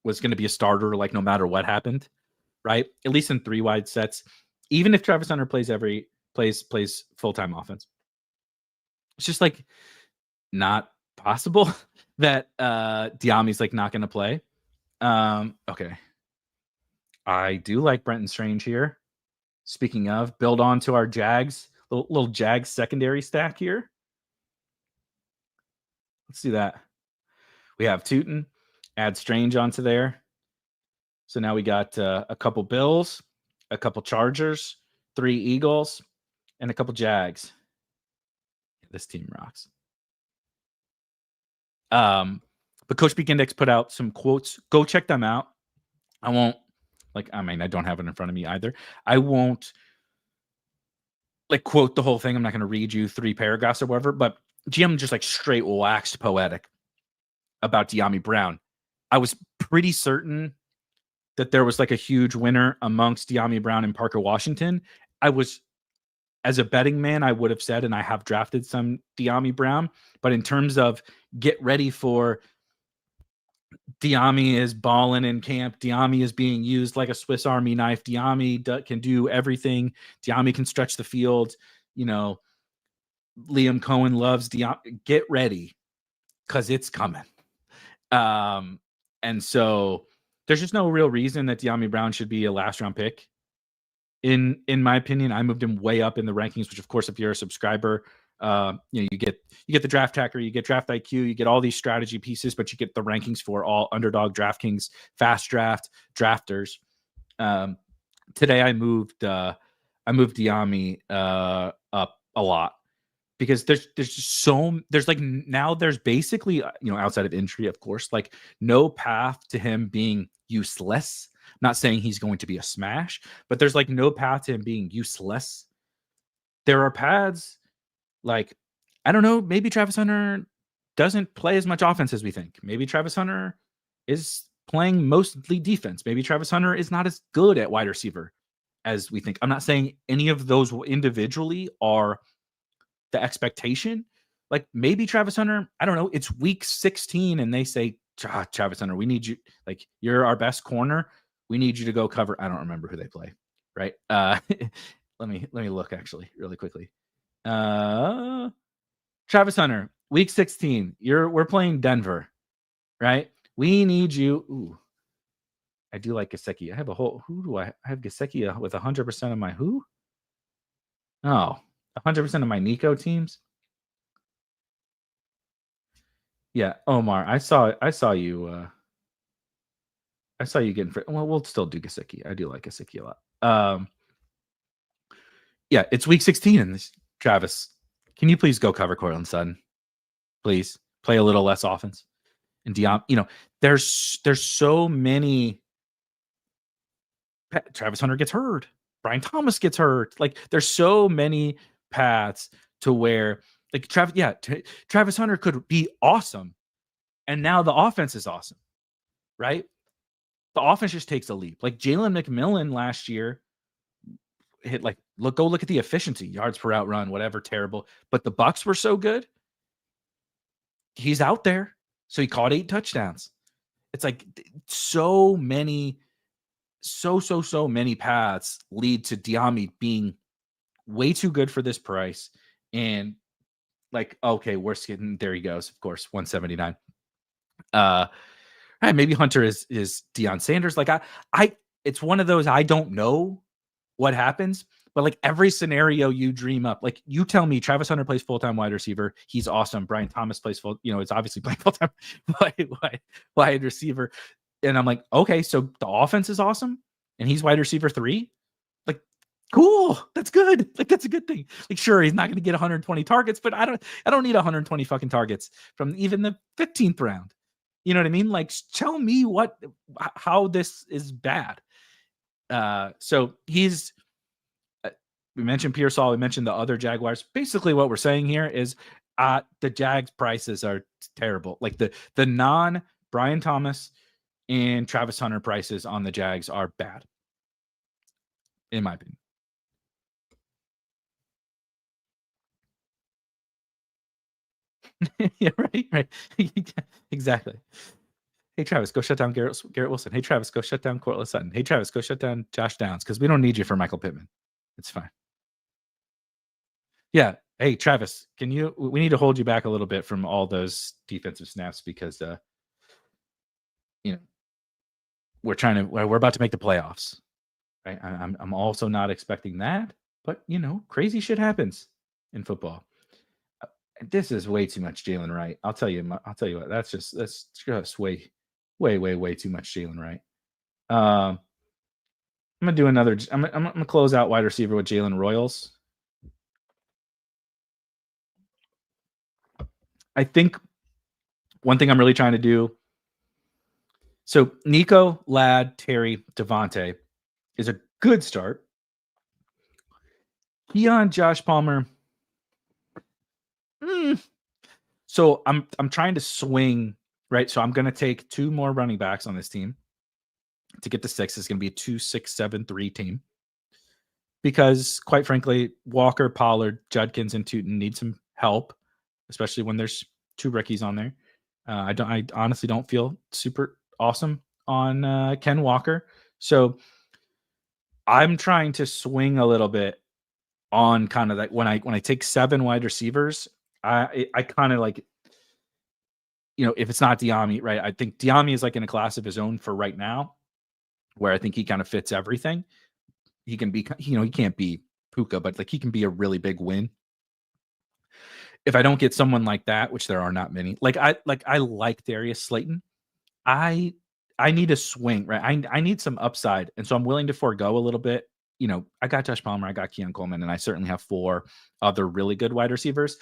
was going to be a starter, like, no matter what happened, right? At least in 3 wide sets. Even if Travis Hunter plays full-time offense. It's just like not possible that Diami's like not going to play. Okay. I do like Brenton Strange here. Speaking of, build on to our Jags, little Jags secondary stack here. Let's do that. We have Tootin, add Strange onto there. So now we got a couple Bills, a couple Chargers, 3 Eagles, and a couple Jags. This team rocks. But Coach Speak Index put out some quotes. Go check them out. I don't have it in front of me either. I won't quote the whole thing. I'm not going to read you 3 paragraphs or whatever, but GM just straight waxed poetic about Dyami Brown. I was pretty certain that there was a huge winner amongst Dyami Brown and Parker Washington. As a betting man, I would have said, and I have drafted some Dyami Brown, but in terms of get ready for Dyami is balling in camp. Dyami is being used like a Swiss Army knife. Dyami can do everything. Dyami can stretch the field. Liam Cohen loves Dyami. Get ready, because it's coming. And so there's just no real reason that Dyami Brown should be a last round pick. In my opinion, I moved him way up in the rankings, which of course, if you're a subscriber, you get the draft tracker, you get draft IQ, you get all these strategy pieces, but you get the rankings for all Underdog, DraftKings, Fast Draft drafters. Today I moved Dyami up a lot, because there's basically, outside of injury, of course, no path to him being useless. I'm not saying he's going to be a smash, but there's no path to him being useless. There are paths, I don't know, maybe Travis Hunter doesn't play as much offense as we think. Maybe Travis Hunter is playing mostly defense. Maybe Travis Hunter is not as good at wide receiver as we think. I'm not saying any of those individually are the expectation. Maybe Travis Hunter, I don't know, it's week 16 and they say, Travis Hunter, we need you. You're our best corner. We need you to go cover. I don't remember who they play. Right. Let me look actually really quickly. Travis Hunter, week 16. We're playing Denver, right? We need you. Ooh. I do like Gesicki. I have who do I have Gesicki with 100% of my who? Oh, 100% of my Nico teams. Yeah, Omar, I saw you. I saw you getting. Well, we'll still do Gesicki. I do like Gesicki a lot. Yeah, it's week 16, and Travis, can you please go cover Cortland Sutton? Please play a little less offense. And Dion, there's so many. Travis Hunter gets hurt. Brian Thomas gets hurt. Like there's so many paths to where like Travis Hunter could be awesome, and now the offense is awesome, right? The offense just takes a leap. Like Jalen McMillan last year hit go look at the efficiency, yards per out run, whatever, terrible. But the Bucks were so good. He's out there. So he caught 8 touchdowns. It's like so many paths lead to Diami being way too good for this price. And like, okay, worst getting there he goes, of course, 179. Maybe Hunter is Deion Sanders. Like it's one of those, I don't know what happens, but like every scenario you dream up, like you tell me Travis Hunter plays full-time wide receiver. He's awesome. Brian Thomas plays it's obviously playing full-time wide receiver. And I'm like, okay, so the offense is awesome and he's wide receiver 3. Like, cool. That's good. Like, that's a good thing. Like, sure, he's not going to get 120 targets, but I don't need 120 fucking targets from even the 15th round. You know what I mean? Like, tell me how this is bad. So he's, we mentioned Pearsall, we mentioned the other Jaguars. Basically what we're saying here is the Jags prices are terrible. Like the non Brian Thomas and Travis Hunter prices on the Jags are bad, in my opinion. Yeah, right. Exactly. Hey, Travis, go shut down Garrett Wilson. Hey, Travis, go shut down Cortland Sutton. Hey, Travis, go shut down Josh Downs because we don't need you for Michael Pittman. It's fine. Yeah. Hey, Travis, we need to hold you back a little bit from all those defensive snaps because, we're about to make the playoffs. Right? I'm also not expecting that, but crazy shit happens in football. This is way too much Jalen Wright. I'll tell you what. That's just way too much Jalen Wright. I'm gonna do another. I'm gonna close out wide receiver with Jalen Royals. I think one thing I'm really trying to do. So Nico, Ladd, Terry, Devontae is a good start. Keon, Josh Palmer. So I'm trying to swing, right? So I'm going to take 2 more running backs on this team to get to 6. It's going to be a 2-6-7-3 team because, quite frankly, Walker, Pollard, Judkins, and Tootin need some help, especially when there's 2 rookies on there. I honestly don't feel super awesome on Ken Walker, so I'm trying to swing a little bit on kind of like when I take 7 wide receivers. I kind of like, if it's not Diami, right? I think Diami is like in a class of his own for right now, where I think he kind of fits everything. He can be, he can't be Puka, but like he can be a really big win. If I don't get someone like that, which there are not many, I like Darius Slayton. I need a swing, right? I need some upside, and so I'm willing to forego a little bit. I got Josh Palmer, I got Keon Coleman, and I certainly have 4 other really good wide receivers.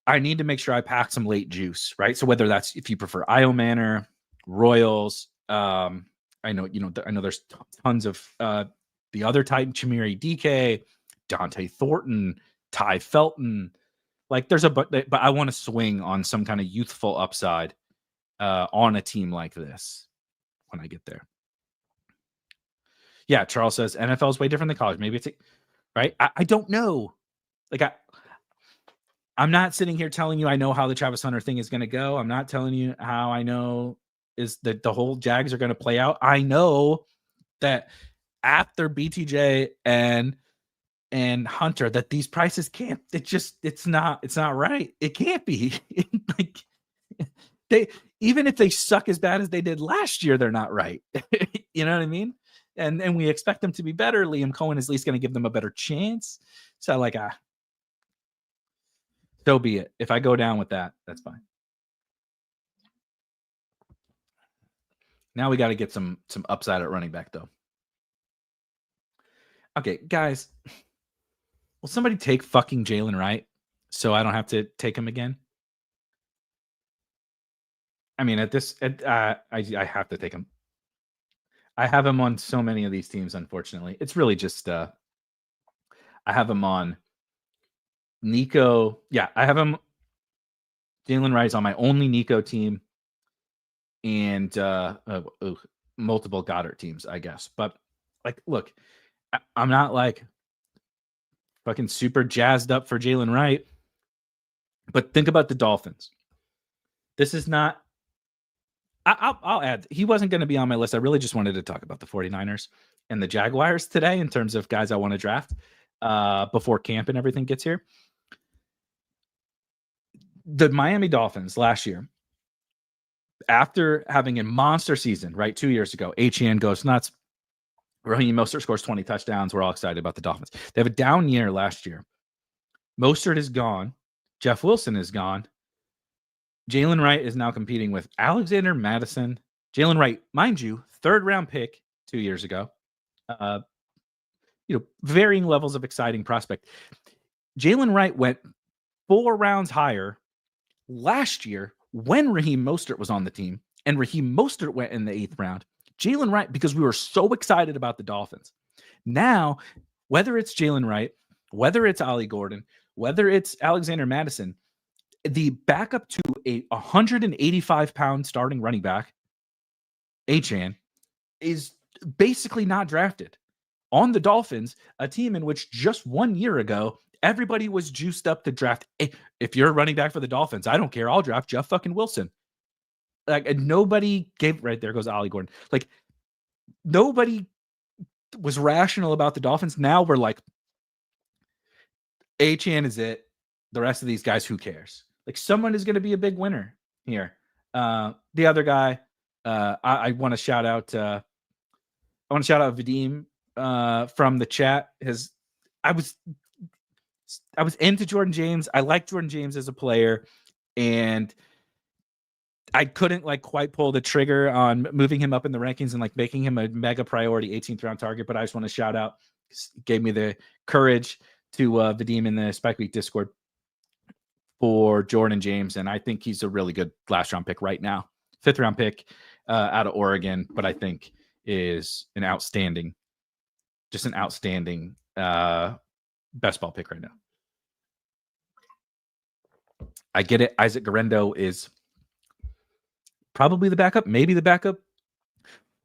I need to make sure I pack some late juice, right? So whether that's, if you prefer Io Manor, Royals, I know there's tons of the other type, Chimere DK, Dante Thornton, Ty Felton. Like there's but I want to swing on some kind of youthful upside on a team like this when I get there. Yeah, Charles says NFL is way different than college. Maybe it's right. I don't know. Like I'm not sitting here telling you I know how the Travis Hunter thing is going to go. I'm not telling you how I know is that the whole Jags are going to play out. I know that after BTJ and Hunter, that these prices can't. It's not right. It can't be. Like even if they suck as bad as they did last year, they're not right. You know what I mean? And we expect them to be better. Liam Cohen is at least going to give them a better chance. So like, so be it. If I go down with that, that's fine. Now we got to get some upside at running back, though. Okay, guys, will somebody take fucking Jalen Wright so I don't have to take him again? I mean, I have to take him. I have him on so many of these teams, unfortunately. It's really just I have him on Nico. Yeah, I have him. Jalen Wright's on my only Nico team and multiple Goddard teams, I guess. But like, look, I'm not like fucking super jazzed up for Jalen Wright. But think about the Dolphins. This is not. I'll add. He wasn't going to be on my list. I really just wanted to talk about the 49ers and the Jaguars today in terms of guys I want to draft before camp and everything gets here. The Miami Dolphins last year, after having a monster season, right, 2 years ago, Etienne goes nuts. Raheem Mostert scores 20 touchdowns. We're all excited about the Dolphins. They have a down year last year. Mostert is gone. Jeff Wilson is gone. Jalen Wright is now competing with Alexander Madison. Jalen Wright, mind you, 3rd-round pick 2 years ago. Varying levels of exciting prospect. Jalen Wright went 4 rounds higher last year when Raheem Mostert was on the team, and Raheem Mostert went in the 8th round. Jalen Wright, because we were so excited about the Dolphins. Now, whether it's Jalen Wright, whether it's Ollie Gordon, whether it's Alexander Madison, the backup to a 185-pound starting running back, Achane, is basically not drafted. On the Dolphins, a team in which just 1 year ago, everybody was juiced up to draft. If you're a running back for the Dolphins, I don't care. I'll draft Jeff fucking Wilson. Like, nobody gave, right there goes Ollie Gordon. Like, nobody was rational about the Dolphins. Now we're like, Achane is it. The rest of these guys, who cares? Like, someone is going to be a big winner here. The other guy, I want to shout out. Vadim from the chat. I was into Jordan James. I like Jordan James as a player, and I couldn't like quite pull the trigger on moving him up in the rankings and like making him a mega priority 18th round target. But I just want to shout out, gave me the courage to Vadim in the Spike Week Discord for Jordan James. And I think he's a really good last round pick right now. 5th round pick out of Oregon, but I think is an outstanding best ball pick right now. I get it. Isaac Garendo is probably the backup, maybe the backup.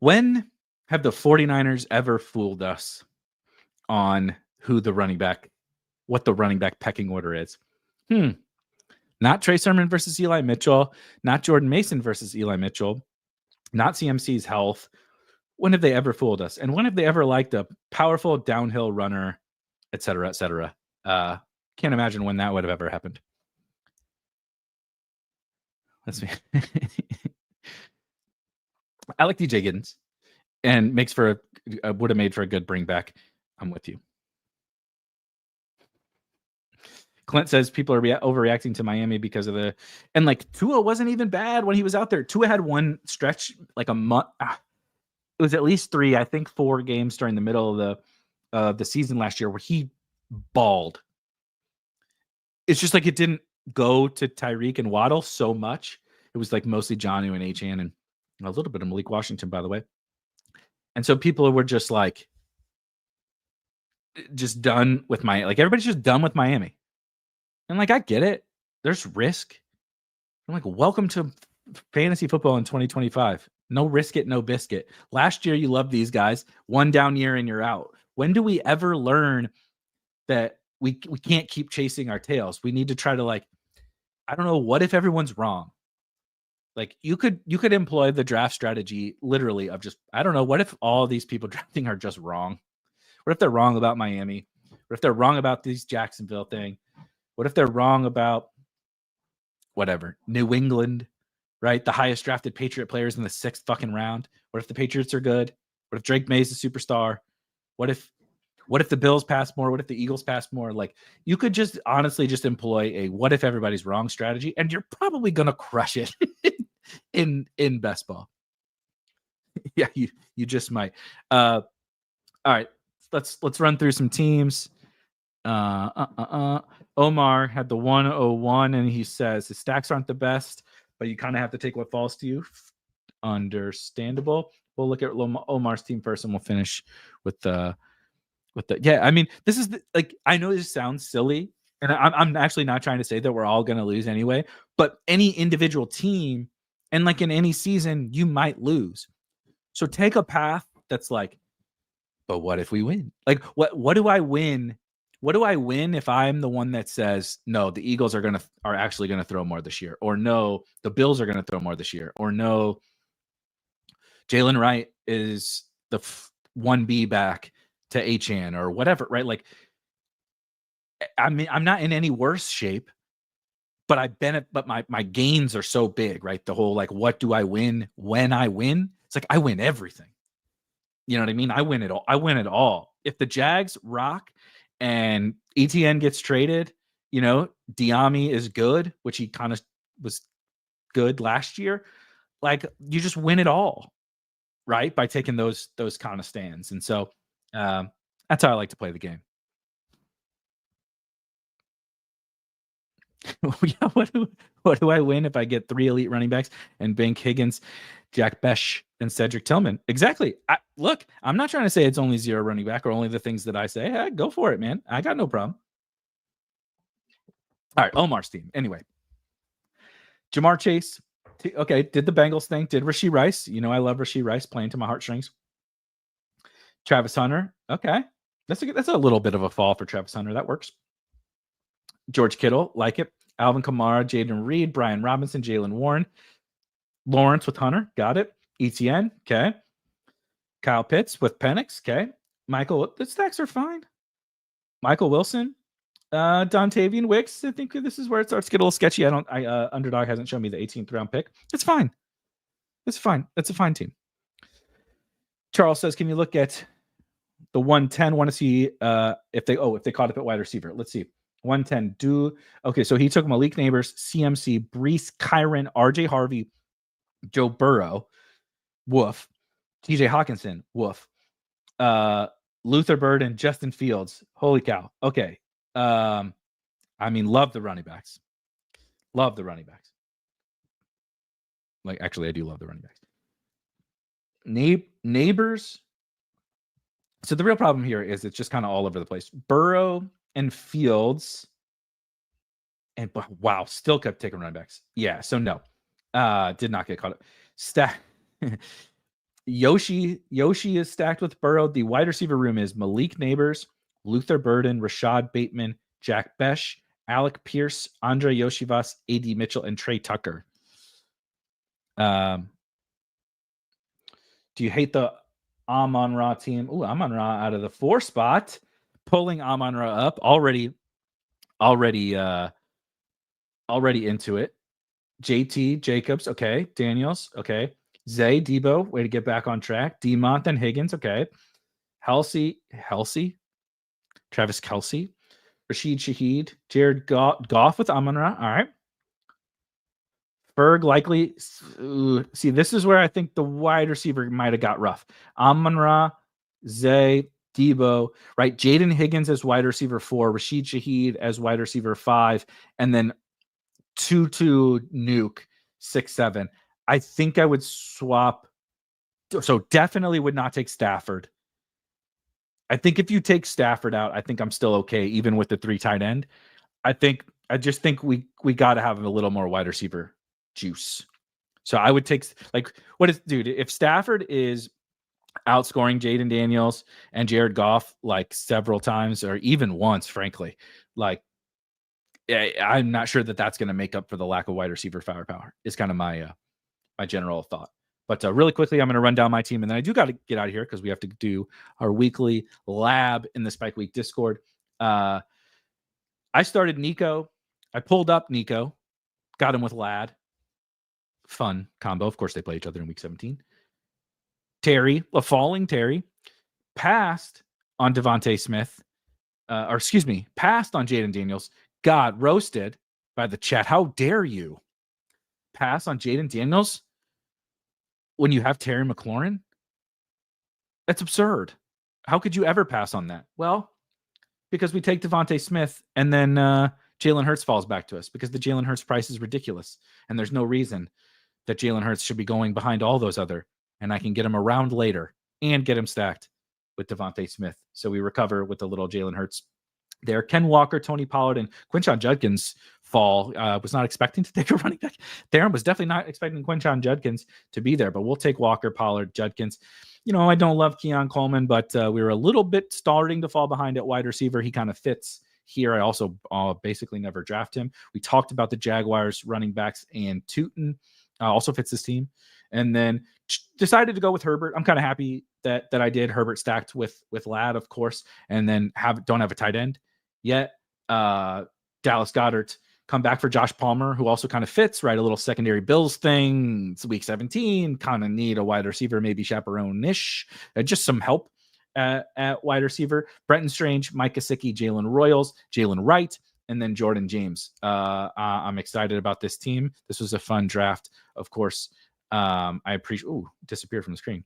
When have the 49ers ever fooled us on what the running back pecking order is? Not Trey Sermon versus Eli Mitchell, not Jordan Mason versus Eli Mitchell, not CMC's health. When have they ever fooled us? And when have they ever liked a powerful downhill runner, et cetera, et cetera? Can't imagine when that would have ever happened. Let's see. I like DJ Giddens and would have made for a good bring back. I'm with you. Clint says people are overreacting to Miami because of and like Tua wasn't even bad when he was out there. Tua had one stretch like a month. It was at least 3, I think 4 games during the middle of the season last year where he balled. It's just like it didn't go to Tyreek and Waddle so much. It was like mostly Jonnu and Achane and a little bit of Malik Washington, by the way. And so people were just like, just done with everybody's just done with Miami. And like, I get it. There's risk. I'm like, welcome to fantasy football in 2025. No risk it, no biscuit. Last year, you loved these guys. 1 down year and you're out. When do we ever learn that we can't keep chasing our tails? We need to try to I don't know, what if everyone's wrong? Like you could employ the draft strategy literally of just, I don't know, what if all these people drafting are just wrong? What if they're wrong about Miami? What if they're wrong about this Jacksonville thing? What if they're wrong about whatever, New England, right? The highest drafted Patriot players in the 6th fucking round. What if the Patriots are good? What if Drake May's a superstar? What if the Bills pass more? What if the Eagles pass more? Like, you could just honestly just employ a what if everybody's wrong strategy, and you're probably gonna crush it in best ball. Yeah, you just might. All right, let's run through some teams. Omar had the 101, and he says his stacks aren't the best, but you kind of have to take what falls to you. Understandable. We'll look at Omar's team first, and we'll finish with the yeah. I mean, this is like, I know this sounds silly, and I'm actually not trying to say that we're all going to lose anyway, but any individual team, and like in any season, you might lose. So take a path that's like, but what if we win? Like, what do I win? What do I win if I'm the one that says, no, the Eagles are actually gonna throw more this year, or no, the Bills are gonna throw more this year, or no, Jalen Wright is the 1B back to Achan or whatever, right? Like, I mean, I'm not in any worse shape, but but my gains are so big, right? The whole like, what do I win when I win? It's like, I win everything. You know what I mean? I win it all. I win it all. If the Jags rock and ETN gets traded, you know, Diami is good, which he kind of was good last year. Like, you just win it all, right? By taking those kind of stands. And so that's how I like to play the game. Yeah, what do I win if I get 3 elite running backs and bank Higgins, Jack Besh, and Cedric Tillman? Exactly. Look, I'm not trying to say it's only 0 running back or only the things that I say. Hey, go for it, man. I got no problem. All right, Omar's team. Anyway, Jamar Chase. Okay, did the Bengals thing. Did Rashee Rice. You know, I love Rashee Rice, playing to my heartstrings. Travis Hunter. Okay. That's a little bit of a fall for Travis Hunter. That works. George Kittle, like it. Alvin Kamara, Jaden Reed, Brian Robinson, Jalen Warren. Lawrence with Hunter. Got it. ETN. Okay. Kyle Pitts with Penix. Okay. Michael, the stacks are fine. Michael Wilson. Dontavian Wicks. I think this is where it starts to get a little sketchy. Underdog hasn't shown me the 18th round pick. It's fine. It's fine. It's a fine team. Charles says, can you look at the 110? Want to see if they caught up at wide receiver. Let's see. 110. Okay, so he took Malik Neighbors, CMC, Brees, Kyron, RJ Harvey, Joe Burrow, woof. TJ Hawkinson, woof. Luther Bird and Justin Fields. Holy cow. Okay. I mean, love the running backs. Love the running backs. Like, actually, I do love the running backs. Neighbors. So the real problem here is it's just kind of all over the place. Burrow and Fields, and wow, still kept taking running backs. Yeah, so no, did not get caught up. Yoshi is stacked with Burrow. The wide receiver room is Malik Neighbors, Luther Burden, Rashad Bateman, Jack Besh, Alec Pierce, Andre Yoshivas, AD Mitchell, and Trey Tucker. Do you hate the Amon-Ra team? Ooh, Amon-Ra out of the 4 spot, pulling Amon-Ra up already into it. JT Jacobs, okay. Daniels, okay. Zay Debo, way to get back on track. Demont and Higgins, okay. Travis Kelce, Rashid Shaheed, Jared Goff with Amon-Ra, all right. Berg likely. See, this is where I think the wide receiver might have got rough. Amon-Ra, Zay, Debo, right? Jaden Higgins as wide receiver 4, Rashid Shaheed as wide receiver 5, and then Tutu Nuke 6-7. I think I would swap. So definitely would not take Stafford. I think if you take Stafford out, I think I'm still okay, even with the 3 tight end. I just think we got to have a little more wide receiver juice. So I would take, like, if Stafford is outscoring Jaden Daniels and Jared Goff like several times, or even once, frankly, like, I'm not sure that that's going to make up for the lack of wide receiver firepower. Is kind of my general thought. But really quickly, I'm going to run down my team, and then I do got to get out of here because we have to do our weekly lab in the Spike Week Discord. I started Nico. I pulled up Nico, got him with Lad. Fun combo. Of course, they play each other in week 17. Terry, a falling Terry, passed on Devontae Smith, passed on Jaden Daniels, got roasted by the chat. How dare you pass on Jaden Daniels when you have Terry McLaurin? That's absurd. How could you ever pass on that? Well, because we take Devontae Smith and then Jalen Hurts falls back to us because the Jalen Hurts price is ridiculous. And there's no reason that Jalen Hurts should be going behind all those other. And I can get him around later and get him stacked with Devontae Smith. So we recover with a little Jalen Hurts there. Ken Walker, Tony Pollard, and Quinshon Judkins fall. Was not expecting to take a running back. Darren was definitely not expecting Quinshon Judkins to be there, but we'll take Walker, Pollard, Judkins. I don't love Keon Coleman, but we were a little bit starting to fall behind at wide receiver. He kind of fits here. I also basically never draft him. We talked about the Jaguars running backs, and Tootin also fits this team. And then decided to go with Herbert. I'm kind of happy that I did. Herbert stacked with Ladd, of course, and then don't have a tight end yet. Dallas Goedert come back for Josh Palmer, who also kind of fits, right? A little secondary Bills thing. It's week 17, kind of need a wide receiver, maybe chaperone-ish. Just some help at wide receiver. Brenton Strange, Mike Gesicki, Jalen Royals, Jalen Wright, and then Jordan James. I'm excited about this team. This was a fun draft, of course. I appreciate, disappeared from the screen.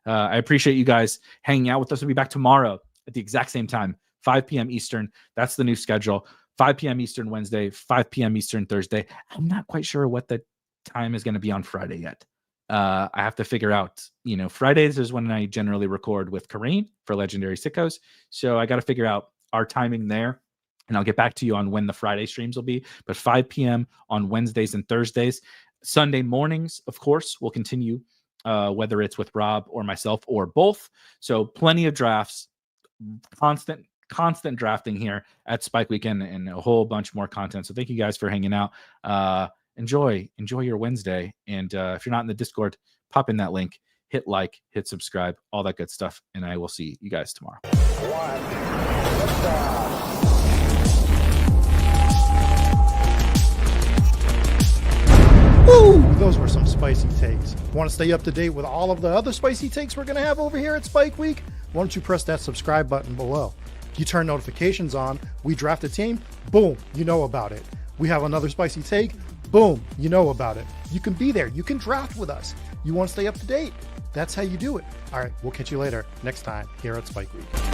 I appreciate you guys hanging out with us. We'll be back tomorrow at the exact same time, 5 p.m. Eastern. That's the new schedule. 5 p.m. Eastern Wednesday, 5 p.m. Eastern Thursday. I'm not quite sure what the time is going to be on Friday yet. I have to figure out, Fridays is when I generally record with Kareem for Legendary Sickos. So I got to figure out our timing there. And I'll get back to you on when the Friday streams will be. But 5 p.m. on Wednesdays and Thursdays. Sunday mornings, of course, will continue, whether it's with Rob or myself or both. So plenty of drafts, constant drafting here at Spike Weekend, and a whole bunch more content. So thank you guys for hanging out. Enjoy your Wednesday. And if you're not in the Discord, pop in that link, hit like, hit subscribe, all that good stuff. And I will see you guys tomorrow. Woo! Those were some spicy takes. Want to stay up to date with all of the other spicy takes we're going to have over here at Spike Week? Why don't you press that subscribe button below? You turn notifications on, we draft a team, boom, you know about it. We have another spicy take, boom, you know about it. You can be there, you can draft with us. You want to stay up to date? That's how you do it. All right, we'll catch you later next time here at Spike Week.